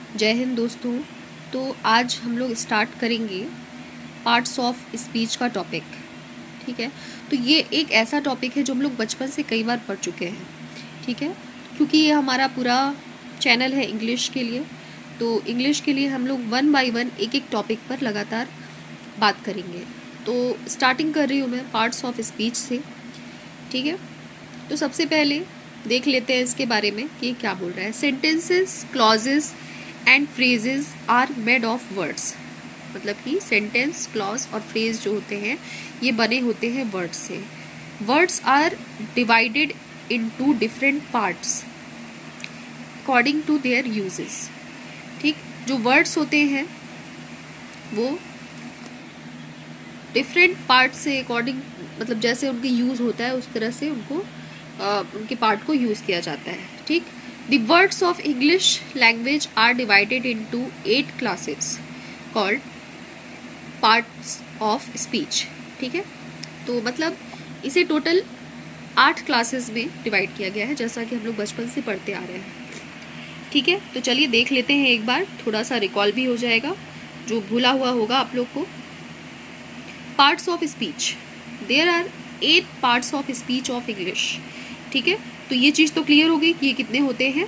जय हिंद दोस्तों। तो आज हम लोग स्टार्ट करेंगे पार्ट्स ऑफ स्पीच का टॉपिक। ठीक है, तो ये एक ऐसा टॉपिक है जो हम लोग बचपन से कई बार पढ़ चुके हैं। ठीक है, क्योंकि ये हमारा पूरा चैनल है इंग्लिश के लिए, तो इंग्लिश के लिए हम लोग वन बाय वन एक एक टॉपिक पर लगातार बात करेंगे। तो स्टार्टिंग कर रही हूँ मैं पार्ट्स ऑफ स्पीच से। ठीक है, तो सबसे पहले देख लेते हैं इसके बारे में कि क्या बोल रहा है। Sentences, clauses and phrases are made of words. मतलब कि सेंटेंस, क्लॉज और फ्रेज जो होते हैं ये बने होते हैं वर्ड्स से। Words are divided into different parts according to their uses. ठीक, जो वर्ड्स होते हैं वो डिफरेंट पार्ट से अकॉर्डिंग, मतलब जैसे उनके यूज़ होता है उस तरह से उनको उनके पार्ट को यूज़ किया जाता है। ठीक, the words of English language are divided into 8 classes called parts of speech. ठीक है, तो मतलब इसे टोटल 8 क्लासेस में डिवाइड किया गया है, जैसा कि हम लोग बचपन से पढ़ते आ रहे हैं। ठीक है, तो चलिए देख लेते हैं एक बार, थोड़ा सा रिकॉल भी हो जाएगा जो भूला हुआ होगा आप लोग को। Parts of speech, there are 8 parts of speech of English. ठीक है, तो ये चीज़ तो क्लियर हो गई कि ये कितने होते हैं,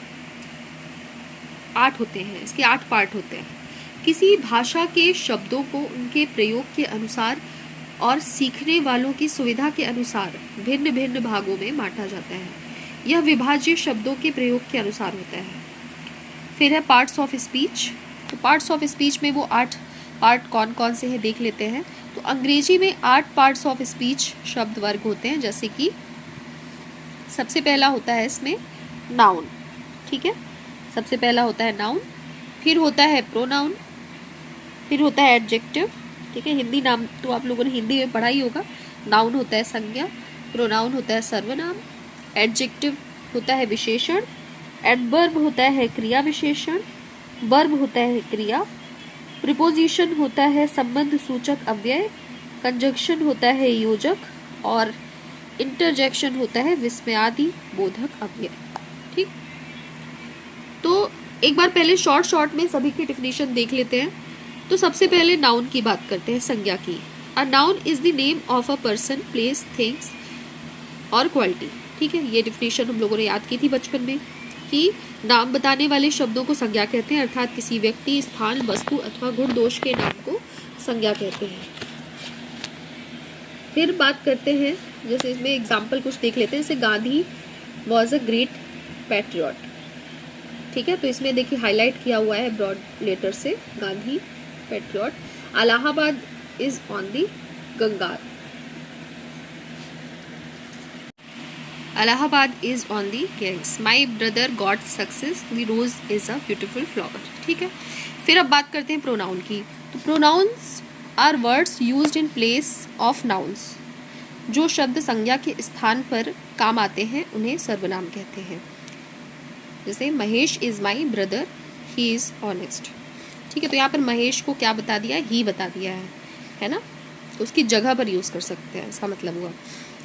8 होते हैं, इसके 8 पार्ट होते हैं। किसी भाषा के शब्दों को उनके प्रयोग के अनुसार और सीखने वालों की सुविधा के अनुसार भिन्न भिन्न भागों में बांटा जाता है। यह विभाज्य शब्दों के प्रयोग के अनुसार होता है। फिर है पार्ट्स ऑफ स्पीच। तो पार्ट्स ऑफ स्पीच में वो 8 पार्ट कौन कौन से हैं देख लेते हैं। तो अंग्रेजी में 8 पार्ट्स ऑफ स्पीच शब्द वर्ग होते हैं, जैसे कि सबसे पहला होता है इसमें नाउन। ठीक है, सबसे पहला होता है नाउन, फिर होता है प्रोनाउन, फिर होता है एडजेक्टिव। ठीक है, हिंदी नाम तो आप लोगों ने हिंदी में पढ़ा ही होगा। नाउन होता है संज्ञा, प्रोनाउन होता है सर्वनाम, एडजेक्टिव होता है विशेषण, एडवर्ब होता है क्रिया विशेषण, वर्ब होता है क्रिया, प्रीपोजिशन होता है संबंध सूचक अव्यय, कंजंक्शन होता है योजक और इंटरजेक्शन होता है विस्मयादि बोधक अव्यय। ठीक, तो एक बार पहले शॉर्ट में सभी की डिफिनेशन देख लेते हैं। तो सबसे पहले नाउन की बात करते हैं, संज्ञा की। A noun is the name of a person, place, things और क्वालिटी। ठीक है, ये डिफिनेशन हम लोगों ने याद की थी बचपन में कि नाम बताने वाले शब्दों को संज्ञा कहते हैं, अर्थात किसी व्यक्ति, स्थान, वस्तु अथवा गुण दोष के नाम को संज्ञा कहते हैं। फिर बात करते हैं, जैसे इसमें एग्जाम्पल कुछ देख लेते हैं। जैसे Gandhi was a great patriot. ठीक है, तो इसमें देखिए हाईलाइट किया हुआ है ब्रॉड लेटर से, Gandhi patriot. Allahabad is on the Ganga, Allahabad is on the Ganges. My brother got success, the rose is a beautiful flower. ठीक है, फिर अब बात करते हैं प्रोनाउन की। तो pronouns are words used in place of nouns. जो शब्द संज्ञा के स्थान पर काम आते हैं उन्हें सर्वनाम कहते हैं। जैसे Mahesh is my brother, he is honest. ठीक है, तो यहाँ पर महेश को क्या बता दिया, ही बता दिया है ना, तो उसकी जगह पर यूज कर सकते हैं, इसका मतलब हुआ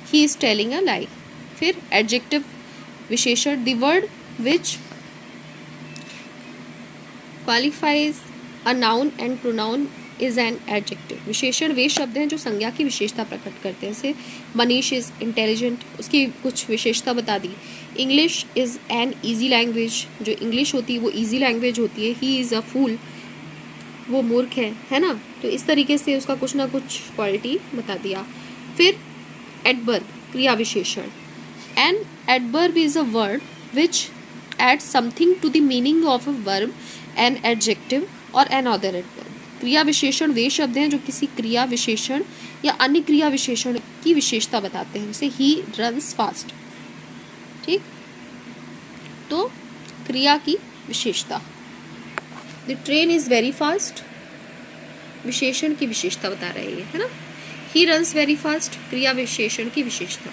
ही इज टेलिंग अ लाई। फिर एडजेक्टिव विशेषण, the word which qualifies a noun and pronoun is an adjective. विशेषण वे शब्द हैं जो संज्ञा की विशेषता प्रकट करते हैं। जैसे मनीष इज इंटेलिजेंट, उसकी कुछ विशेषता बता दी। English is an easy language, जो इंग्लिश होती है वो ईजी लैंग्वेज होती है। ही इज़ अ फूल, वो मूर्ख है ना, तो इस तरीके से उसका कुछ ना कुछ क्वालिटी बता दिया। फिर एडवर्ब क्रिया विशेषण, an adverb is a word which add something to the meaning of a verb, an adjective और एन अदर एडवर्ब। क्रिया विशेषण वे शब्द हैं जो किसी क्रिया विशेषण या अन्य क्रिया विशेषण की विशेषता बताते हैं। जैसे ही रन्स फास्ट। ठीक, तो क्रिया की विशेषता, the train is very fast, विशेषण की विशेषता बता रहे हैं, है ना। ही रन्स वेरी फास्ट, क्रिया विशेषण की विशेषता।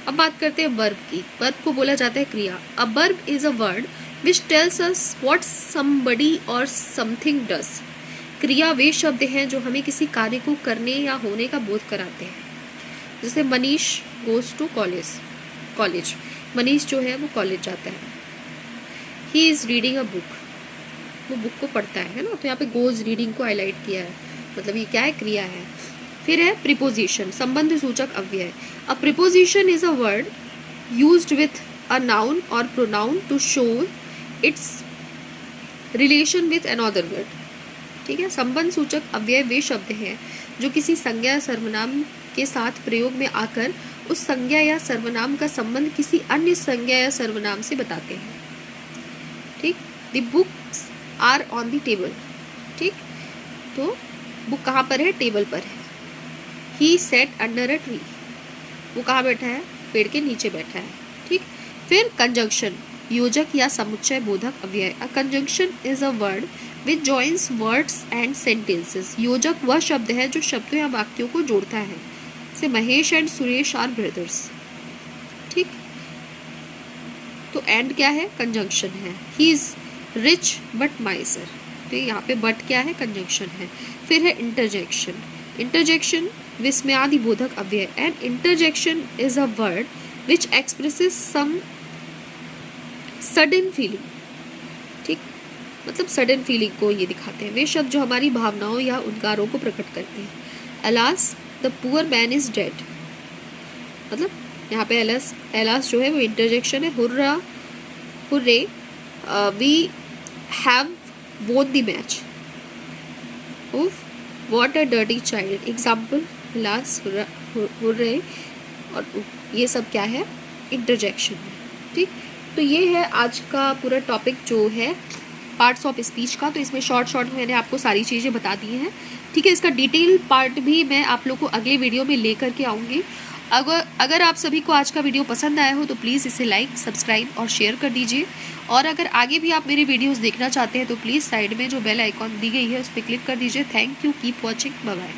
अब बात करते हैं वर्ब की। वर्ब को बोला जाता है क्रिया। A verb is a word which tells us what somebody और समथिंग डज। क्रिया वे शब्द हैं जो हमें किसी कार्य को करने या होने का बोध कराते हैं। जैसे Manish goes to college, Manish जो है वो कॉलेज जाता है। He is reading a book, वो बुक को पढ़ता है ना। तो यहाँ पे गोज रीडिंग को हाईलाइट किया है, मतलब ये क्या है, क्रिया है। फिर है प्रीपोजिशन, संबंध सूचक अव्यय। A preposition is a word used with a noun और pronoun to show its relation with another word. ठीक है, संबंध सूचक अव्यय वे शब्द हैं जो किसी संज्ञा या सर्वनाम के साथ प्रयोग में आकर उस संज्ञा या सर्वनाम का संबंध किसी अन्य संज्ञा या सर्वनाम से बताते हैं। ठीक, the books are on the table. ठीक, तो बुक कहाँ पर है, टेबल पर है। He sat under a tree, वो कहाँ बैठा है, पेड़ के नीचे बैठा है। ठीक, फिर कंजंक्शन, योजक या समुच्चय बोधक अव्यय। A conjunction is a word which joins words and sentences. योजक वह शब्द है जो शब्दों या वाक्यों को जोड़ता है। से Mahesh and Suresh are brothers. ठीक, तो एंड क्या है, कंजंक्शन है। He is rich but miser, तो यहाँ पे बट क्या है, कंजंक्शन है। फिर है इंटरजेक्शन, इंटरजेक्शन विस्मयादि बोधक अव्यय। And interjection is a word which expresses some sudden feeling. ठीक, मतलब सडन फीलिंग को ये दिखाते हैं। वे शब्द जो हमारी भावनाओं या उद्गारों को प्रकट करते हैं। Alas the poor man is dead, मतलब यहाँ पे एलास जो है वो इंटरजेक्शन है। Hurrah hurray we have won the match. उफ what a dirty child. Example alas hurray, और ये सब क्या है, इंटरजेक्शन है। ठीक, तो ये है आज का पूरा टॉपिक जो है पार्ट्स ऑफ स्पीच का। तो इसमें शॉर्ट मैंने आपको सारी चीज़ें बता दी हैं। ठीक है, इसका डिटेल पार्ट भी मैं आप लोग को अगले वीडियो में लेकर के आऊँगी। अगर आप सभी को आज का वीडियो पसंद आया हो तो प्लीज़ इसे लाइक, सब्सक्राइब और शेयर कर दीजिए। और अगर आगे भी आप मेरे वीडियोस देखना चाहते हैं तो प्लीज़ साइड में जो बेल आइकॉन दी गई है उस पर क्लिक कर दीजिए। Thank you, keep watching, bye bye.